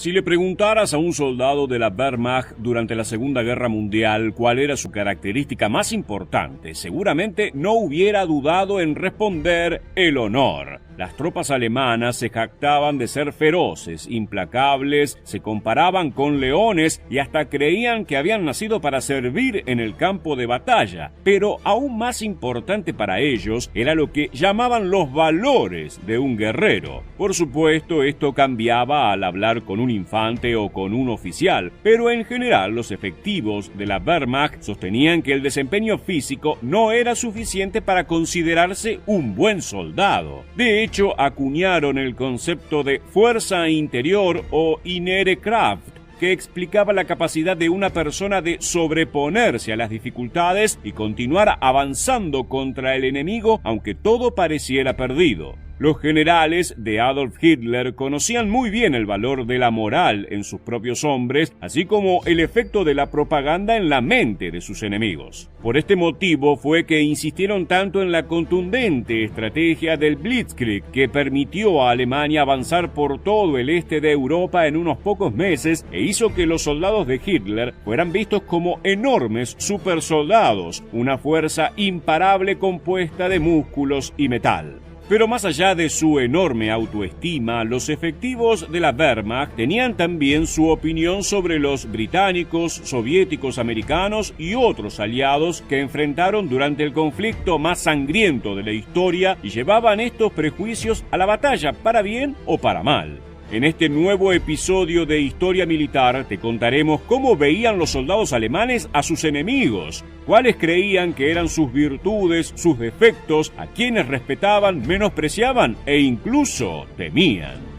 Si le preguntaras a un soldado de la Wehrmacht durante la Segunda Guerra Mundial cuál era su característica más importante, seguramente no hubiera dudado en responder el honor. Las tropas alemanas se jactaban de ser feroces, implacables, se comparaban con leones y hasta creían que habían nacido para servir en el campo de batalla. Pero aún más importante para ellos era lo que llamaban los valores de un guerrero. Por supuesto, esto cambiaba al hablar con un infante o con un oficial, pero en general los efectivos de la Wehrmacht sostenían que el desempeño físico no era suficiente para considerarse un buen soldado. De hecho, acuñaron el concepto de fuerza interior o innere Kraft, que explicaba la capacidad de una persona de sobreponerse a las dificultades y continuar avanzando contra el enemigo aunque todo pareciera perdido. Los generales de Adolf Hitler conocían muy bien el valor de la moral en sus propios hombres, así como el efecto de la propaganda en la mente de sus enemigos. Por este motivo fue que insistieron tanto en la contundente estrategia del Blitzkrieg, que permitió a Alemania avanzar por todo el este de Europa en unos pocos meses e hizo que los soldados de Hitler fueran vistos como enormes supersoldados, una fuerza imparable compuesta de músculos y metal. Pero más allá de su enorme autoestima, los efectivos de la Wehrmacht tenían también su opinión sobre los británicos, soviéticos, americanos y otros aliados que enfrentaron durante el conflicto más sangriento de la historia y llevaban estos prejuicios a la batalla, para bien o para mal. En este nuevo episodio de Historia Militar te contaremos cómo veían los soldados alemanes a sus enemigos, cuáles creían que eran sus virtudes, sus defectos, a quienes respetaban, menospreciaban e incluso temían.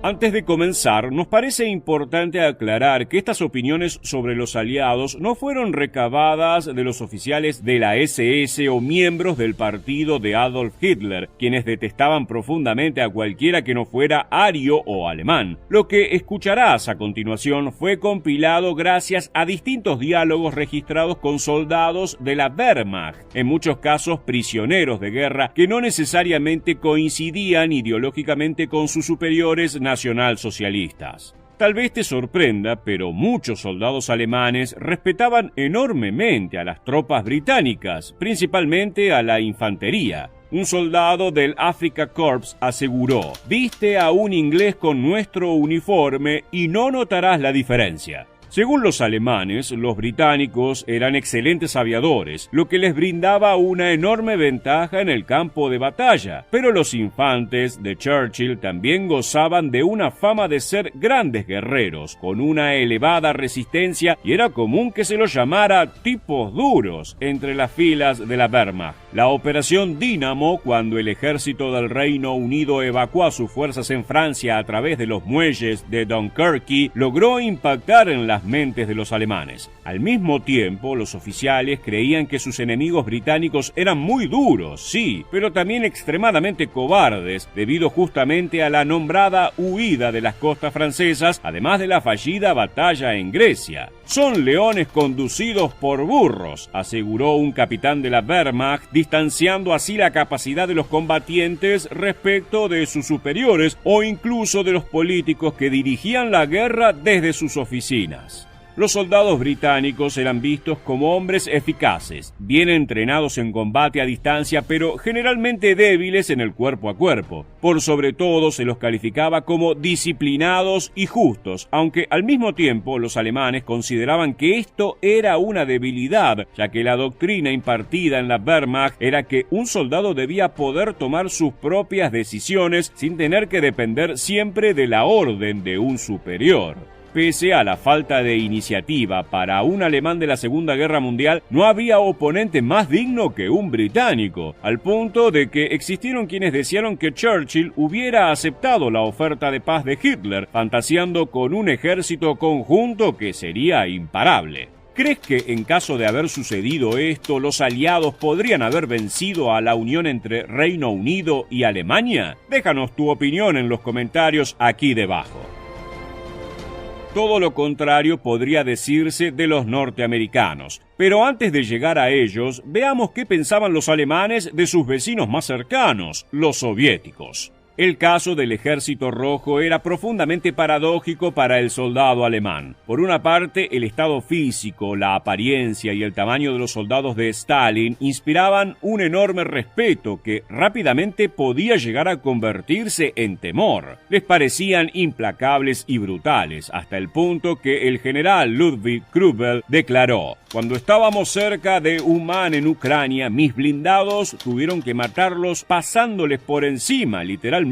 Antes de comenzar, nos parece importante aclarar que estas opiniones sobre los aliados no fueron recabadas de los oficiales de la SS o miembros del partido de Adolf Hitler, quienes detestaban profundamente a cualquiera que no fuera ario o alemán. Lo que escucharás a continuación fue compilado gracias a distintos diálogos registrados con soldados de la Wehrmacht, en muchos casos prisioneros de guerra que no necesariamente coincidían ideológicamente con sus superiores nacionalsocialistas. Tal vez te sorprenda, pero muchos soldados alemanes respetaban enormemente a las tropas británicas, principalmente a la infantería. Un soldado del Afrika Korps aseguró: «Viste a un inglés con nuestro uniforme y no notarás la diferencia». Según los alemanes, los británicos eran excelentes aviadores, lo que les brindaba una enorme ventaja en el campo de batalla, pero los infantes de Churchill también gozaban de una fama de ser grandes guerreros, con una elevada resistencia, y era común que se los llamara tipos duros entre las filas de la Wehrmacht. La Operación Dínamo, cuando el ejército del Reino Unido evacuó a sus fuerzas en Francia a través de los muelles de Dunkerque, logró impactar en las mentes de los alemanes. Al mismo tiempo, los oficiales creían que sus enemigos británicos eran muy duros, sí, pero también extremadamente cobardes, debido justamente a la nombrada huida de las costas francesas, además de la fallida batalla en Grecia. «Son leones conducidos por burros», aseguró un capitán de la Wehrmacht, distanciando así la capacidad de los combatientes respecto de sus superiores o incluso de los políticos que dirigían la guerra desde sus oficinas. Los soldados británicos eran vistos como hombres eficaces, bien entrenados en combate a distancia, pero generalmente débiles en el cuerpo a cuerpo. Por sobre todo se los calificaba como disciplinados y justos, aunque al mismo tiempo los alemanes consideraban que esto era una debilidad, ya que la doctrina impartida en la Wehrmacht era que un soldado debía poder tomar sus propias decisiones sin tener que depender siempre de la orden de un superior. Pese a la falta de iniciativa para un alemán de la Segunda Guerra Mundial, no había oponente más digno que un británico, al punto de que existieron quienes desearon que Churchill hubiera aceptado la oferta de paz de Hitler, fantaseando con un ejército conjunto que sería imparable. ¿Crees que en caso de haber sucedido esto, los aliados podrían haber vencido a la unión entre Reino Unido y Alemania? Déjanos tu opinión en los comentarios aquí debajo. Todo lo contrario podría decirse de los norteamericanos. Pero antes de llegar a ellos, veamos qué pensaban los alemanes de sus vecinos más cercanos, los soviéticos. El caso del Ejército Rojo era profundamente paradójico para el soldado alemán. Por una parte, el estado físico, la apariencia y el tamaño de los soldados de Stalin inspiraban un enorme respeto que rápidamente podía llegar a convertirse en temor. Les parecían implacables y brutales, hasta el punto que el general Ludwig Krubel declaró: «Cuando estábamos cerca de Uman en Ucrania, mis blindados tuvieron que matarlos pasándoles por encima, literalmente,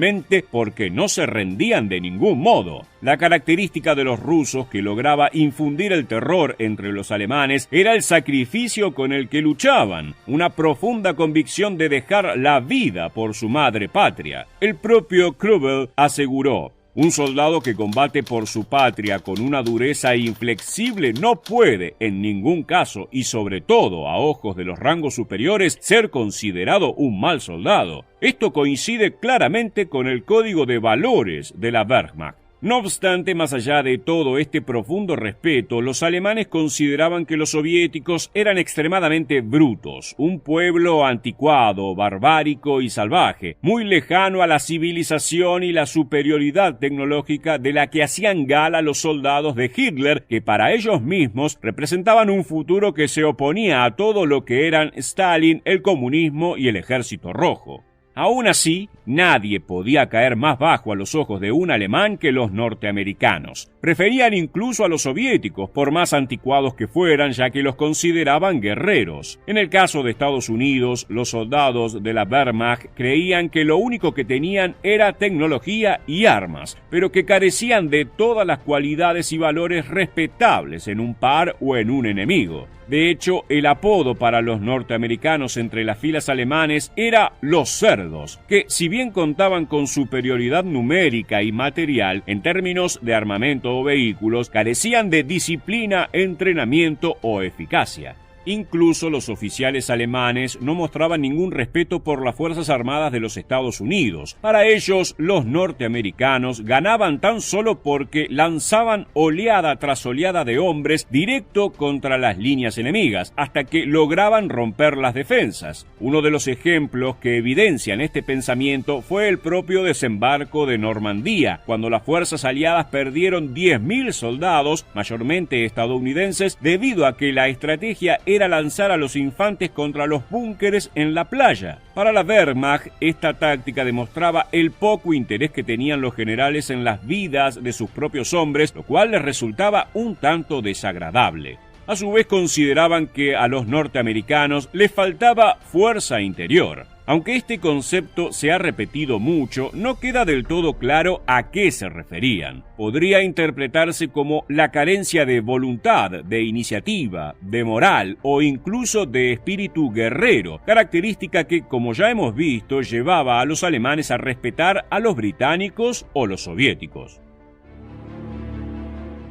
porque no se rendían de ningún modo». La característica de los rusos que lograba infundir el terror entre los alemanes era el sacrificio con el que luchaban, una profunda convicción de dejar la vida por su madre patria. El propio Krubel aseguró: «Un soldado que combate por su patria con una dureza inflexible no puede, en ningún caso, y sobre todo a ojos de los rangos superiores, ser considerado un mal soldado». Esto coincide claramente con el código de valores de la Wehrmacht. No obstante, más allá de todo este profundo respeto, los alemanes consideraban que los soviéticos eran extremadamente brutos, un pueblo anticuado, barbárico y salvaje, muy lejano a la civilización y la superioridad tecnológica de la que hacían gala los soldados de Hitler, que para ellos mismos representaban un futuro que se oponía a todo lo que eran Stalin, el comunismo y el Ejército Rojo. Aún así, nadie podía caer más bajo a los ojos de un alemán que los norteamericanos. Preferían incluso a los soviéticos, por más anticuados que fueran, ya que los consideraban guerreros. En el caso de Estados Unidos, los soldados de la Wehrmacht creían que lo único que tenían era tecnología y armas, pero que carecían de todas las cualidades y valores respetables en un par o en un enemigo. De hecho, el apodo para los norteamericanos entre las filas alemanes era los cerdos, que si bien contaban con superioridad numérica y material en términos de armamento o vehículos, carecían de disciplina, entrenamiento o eficacia. Incluso los oficiales alemanes no mostraban ningún respeto por las Fuerzas Armadas de los Estados Unidos. Para ellos, los norteamericanos ganaban tan solo porque lanzaban oleada tras oleada de hombres directo contra las líneas enemigas, hasta que lograban romper las defensas. Uno de los ejemplos que evidencian este pensamiento fue el propio desembarco de Normandía, cuando las fuerzas aliadas perdieron 10.000 soldados, mayormente estadounidenses, debido a que la estrategia era lanzar a los infantes contra los búnkeres en la playa. Para la Wehrmacht, esta táctica demostraba el poco interés que tenían los generales en las vidas de sus propios hombres, lo cual les resultaba un tanto desagradable. A su vez, consideraban que a los norteamericanos les faltaba fuerza interior. Aunque este concepto se ha repetido mucho, no queda del todo claro a qué se referían. Podría interpretarse como la carencia de voluntad, de iniciativa, de moral o incluso de espíritu guerrero, característica que, como ya hemos visto, llevaba a los alemanes a respetar a los británicos o los soviéticos.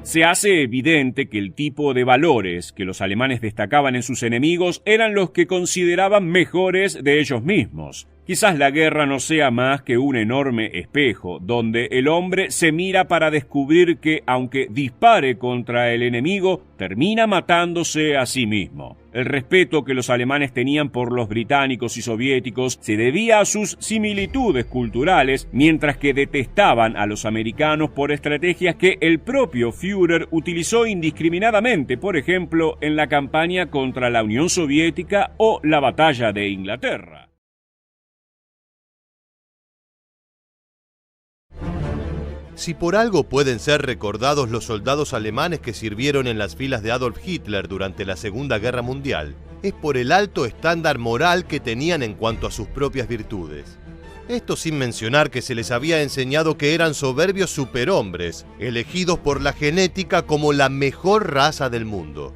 Se hace evidente que el tipo de valores que los alemanes destacaban en sus enemigos eran los que consideraban mejores de ellos mismos. Quizás la guerra no sea más que un enorme espejo, donde el hombre se mira para descubrir que, aunque dispare contra el enemigo, termina matándose a sí mismo. El respeto que los alemanes tenían por los británicos y soviéticos se debía a sus similitudes culturales, mientras que detestaban a los americanos por estrategias que el propio Führer utilizó indiscriminadamente, por ejemplo, en la campaña contra la Unión Soviética o la Batalla de Inglaterra. Si por algo pueden ser recordados los soldados alemanes que sirvieron en las filas de Adolf Hitler durante la Segunda Guerra Mundial, es por el alto estándar moral que tenían en cuanto a sus propias virtudes. Esto sin mencionar que se les había enseñado que eran soberbios superhombres, elegidos por la genética como la mejor raza del mundo.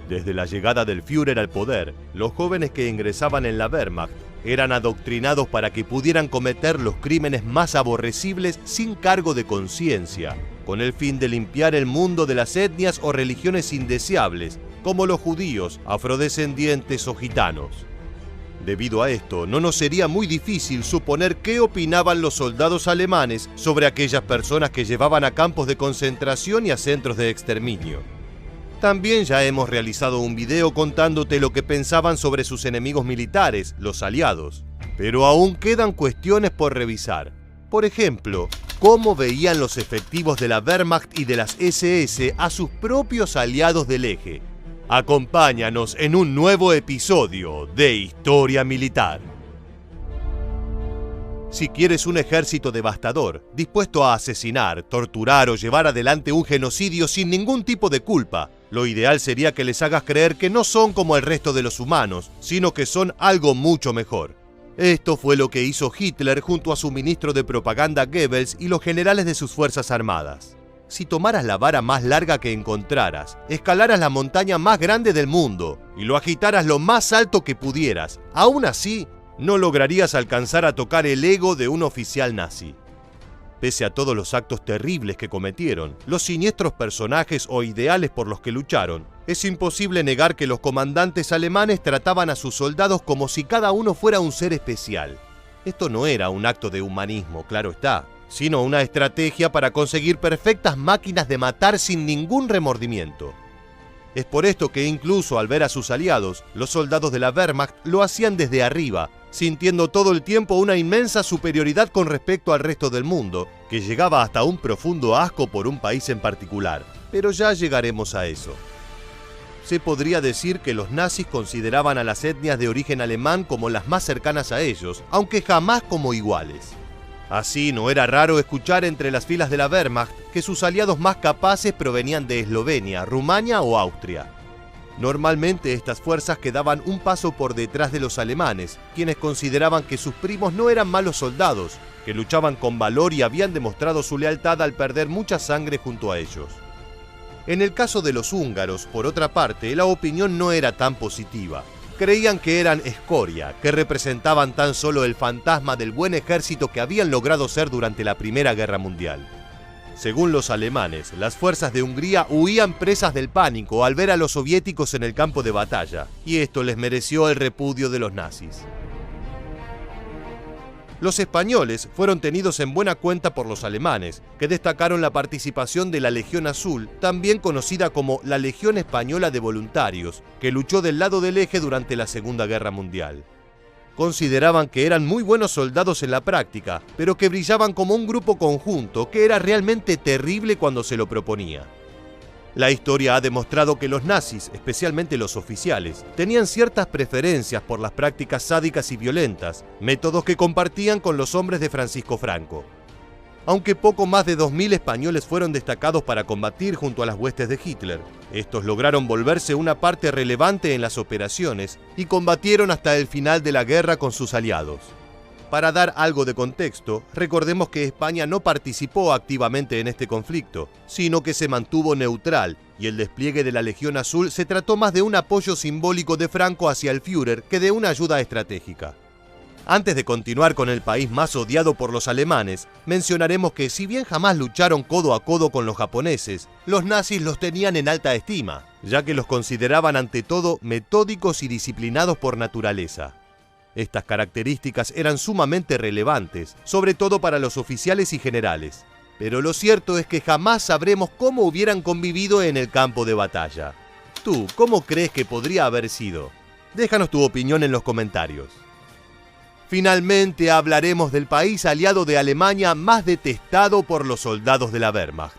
Desde la llegada del Führer al poder, los jóvenes que ingresaban en la Wehrmacht eran adoctrinados para que pudieran cometer los crímenes más aborrecibles sin cargo de conciencia, con el fin de limpiar el mundo de las etnias o religiones indeseables, como los judíos, afrodescendientes o gitanos. Debido a esto, no nos sería muy difícil suponer qué opinaban los soldados alemanes sobre aquellas personas que llevaban a campos de concentración y a centros de exterminio. También ya hemos realizado un video contándote lo que pensaban sobre sus enemigos militares, los aliados. Pero aún quedan cuestiones por revisar. Por ejemplo, cómo veían los efectivos de la Wehrmacht y de las SS a sus propios aliados del eje. Acompáñanos en un nuevo episodio de Historia Militar. Si quieres un ejército devastador, dispuesto a asesinar, torturar o llevar adelante un genocidio sin ningún tipo de culpa, lo ideal sería que les hagas creer que no son como el resto de los humanos, sino que son algo mucho mejor. Esto fue lo que hizo Hitler junto a su ministro de propaganda Goebbels y los generales de sus fuerzas armadas. Si tomaras la vara más larga que encontraras, escalaras la montaña más grande del mundo y lo agitaras lo más alto que pudieras, aún así, no lograrías alcanzar a tocar el ego de un oficial nazi. Pese a todos los actos terribles que cometieron, los siniestros personajes o ideales por los que lucharon, es imposible negar que los comandantes alemanes trataban a sus soldados como si cada uno fuera un ser especial. Esto no era un acto de humanismo, claro está, sino una estrategia para conseguir perfectas máquinas de matar sin ningún remordimiento. Es por esto que incluso al ver a sus aliados, los soldados de la Wehrmacht lo hacían desde arriba, sintiendo todo el tiempo una inmensa superioridad con respecto al resto del mundo, que llegaba hasta un profundo asco por un país en particular. Pero ya llegaremos a eso. Se podría decir que los nazis consideraban a las etnias de origen alemán como las más cercanas a ellos, aunque jamás como iguales. Así, no era raro escuchar entre las filas de la Wehrmacht que sus aliados más capaces provenían de Eslovenia, Rumania o Austria. Normalmente estas fuerzas quedaban un paso por detrás de los alemanes, quienes consideraban que sus primos no eran malos soldados, que luchaban con valor y habían demostrado su lealtad al perder mucha sangre junto a ellos. En el caso de los húngaros, por otra parte, la opinión no era tan positiva. Creían que eran escoria, que representaban tan solo el fantasma del buen ejército que habían logrado ser durante la Primera Guerra Mundial. Según los alemanes, las fuerzas de Hungría huían presas del pánico al ver a los soviéticos en el campo de batalla, y esto les mereció el repudio de los nazis. Los españoles fueron tenidos en buena cuenta por los alemanes, que destacaron la participación de la Legión Azul, también conocida como la Legión Española de Voluntarios, que luchó del lado del eje durante la Segunda Guerra Mundial. Consideraban que eran muy buenos soldados en la práctica, pero que brillaban como un grupo conjunto que era realmente terrible cuando se lo proponía. La historia ha demostrado que los nazis, especialmente los oficiales, tenían ciertas preferencias por las prácticas sádicas y violentas, métodos que compartían con los hombres de Francisco Franco. Aunque poco más de 2000 españoles fueron destacados para combatir junto a las huestes de Hitler, estos lograron volverse una parte relevante en las operaciones y combatieron hasta el final de la guerra con sus aliados. Para dar algo de contexto, recordemos que España no participó activamente en este conflicto, sino que se mantuvo neutral, y el despliegue de la Legión Azul se trató más de un apoyo simbólico de Franco hacia el Führer que de una ayuda estratégica. Antes de continuar con el país más odiado por los alemanes, mencionaremos que si bien jamás lucharon codo a codo con los japoneses, los nazis los tenían en alta estima, ya que los consideraban ante todo metódicos y disciplinados por naturaleza. Estas características eran sumamente relevantes, sobre todo para los oficiales y generales. Pero lo cierto es que jamás sabremos cómo hubieran convivido en el campo de batalla. ¿Tú, cómo crees que podría haber sido? Déjanos tu opinión en los comentarios. Finalmente hablaremos del país aliado de Alemania más detestado por los soldados de la Wehrmacht.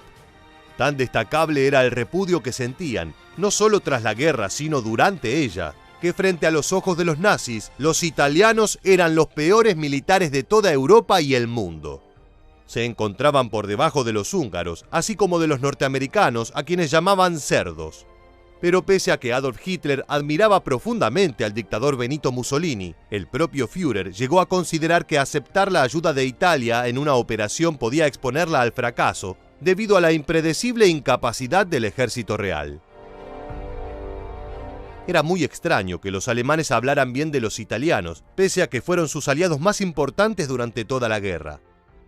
Tan destacable era el repudio que sentían, no solo tras la guerra, sino durante ella, que frente a los ojos de los nazis, los italianos eran los peores militares de toda Europa y el mundo. Se encontraban por debajo de los húngaros, así como de los norteamericanos, a quienes llamaban cerdos. Pero pese a que Adolf Hitler admiraba profundamente al dictador Benito Mussolini, el propio Führer llegó a considerar que aceptar la ayuda de Italia en una operación podía exponerla al fracaso, debido a la impredecible incapacidad del ejército real. Era muy extraño que los alemanes hablaran bien de los italianos, pese a que fueron sus aliados más importantes durante toda la guerra.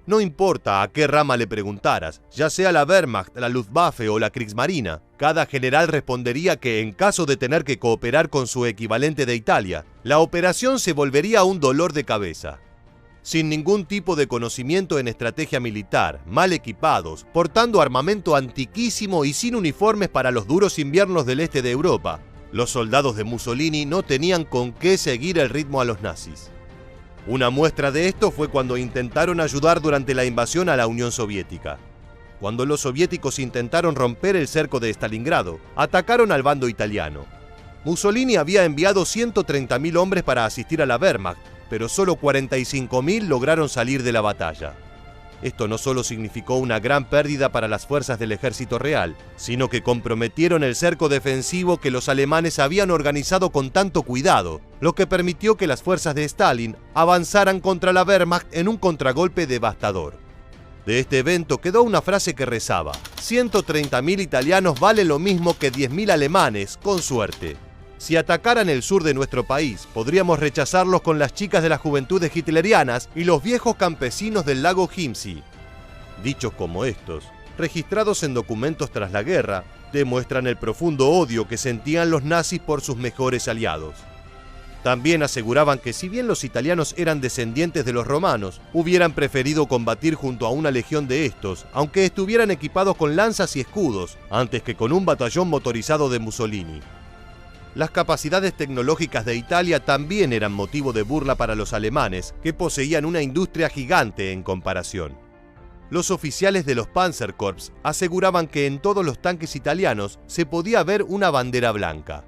No importa a qué rama le preguntaras, ya sea la Wehrmacht, la Luftwaffe o la Kriegsmarine, cada general respondería que en caso de tener que cooperar con su equivalente de Italia, la operación se volvería un dolor de cabeza. Sin ningún tipo de conocimiento en estrategia militar, mal equipados, portando armamento antiquísimo y sin uniformes para los duros inviernos del este de Europa, los soldados de Mussolini no tenían con qué seguir el ritmo a los nazis. Una muestra de esto fue cuando intentaron ayudar durante la invasión a la Unión Soviética. Cuando los soviéticos intentaron romper el cerco de Stalingrado, atacaron al bando italiano. Mussolini había enviado 130.000 hombres para asistir a la Wehrmacht, pero solo 45.000 lograron salir de la batalla. Esto no solo significó una gran pérdida para las fuerzas del ejército real, sino que comprometieron el cerco defensivo que los alemanes habían organizado con tanto cuidado, lo que permitió que las fuerzas de Stalin avanzaran contra la Wehrmacht en un contragolpe devastador. De este evento quedó una frase que rezaba: 130.000 italianos valen lo mismo que 10.000 alemanes, con suerte. Si atacaran el sur de nuestro país, podríamos rechazarlos con las chicas de las juventudes hitlerianas y los viejos campesinos del lago Chiemsee. Dichos como estos, registrados en documentos tras la guerra, demuestran el profundo odio que sentían los nazis por sus mejores aliados. También aseguraban que si bien los italianos eran descendientes de los romanos, hubieran preferido combatir junto a una legión de estos, aunque estuvieran equipados con lanzas y escudos, antes que con un batallón motorizado de Mussolini. Las capacidades tecnológicas de Italia también eran motivo de burla para los alemanes, que poseían una industria gigante en comparación. Los oficiales de los Panzerkorps aseguraban que en todos los tanques italianos se podía ver una bandera blanca.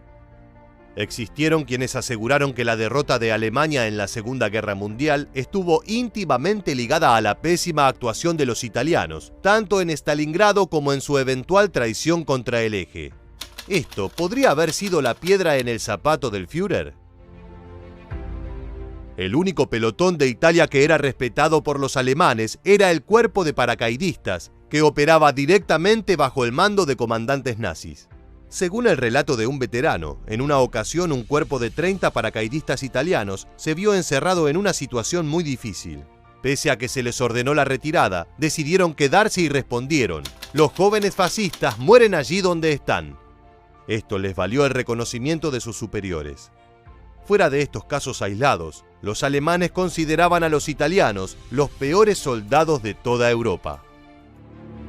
Existieron quienes aseguraron que la derrota de Alemania en la Segunda Guerra Mundial estuvo íntimamente ligada a la pésima actuación de los italianos, tanto en Stalingrado como en su eventual traición contra el Eje. ¿Esto podría haber sido la piedra en el zapato del Führer? El único pelotón de Italia que era respetado por los alemanes era el cuerpo de paracaidistas, que operaba directamente bajo el mando de comandantes nazis. Según el relato de un veterano, en una ocasión un cuerpo de 30 paracaidistas italianos se vio encerrado en una situación muy difícil. Pese a que se les ordenó la retirada, decidieron quedarse y respondieron: «Los jóvenes fascistas mueren allí donde están». Esto les valió el reconocimiento de sus superiores. Fuera de estos casos aislados, los alemanes consideraban a los italianos los peores soldados de toda Europa.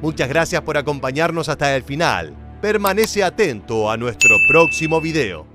Muchas gracias por acompañarnos hasta el final. Permanece atento a nuestro próximo video.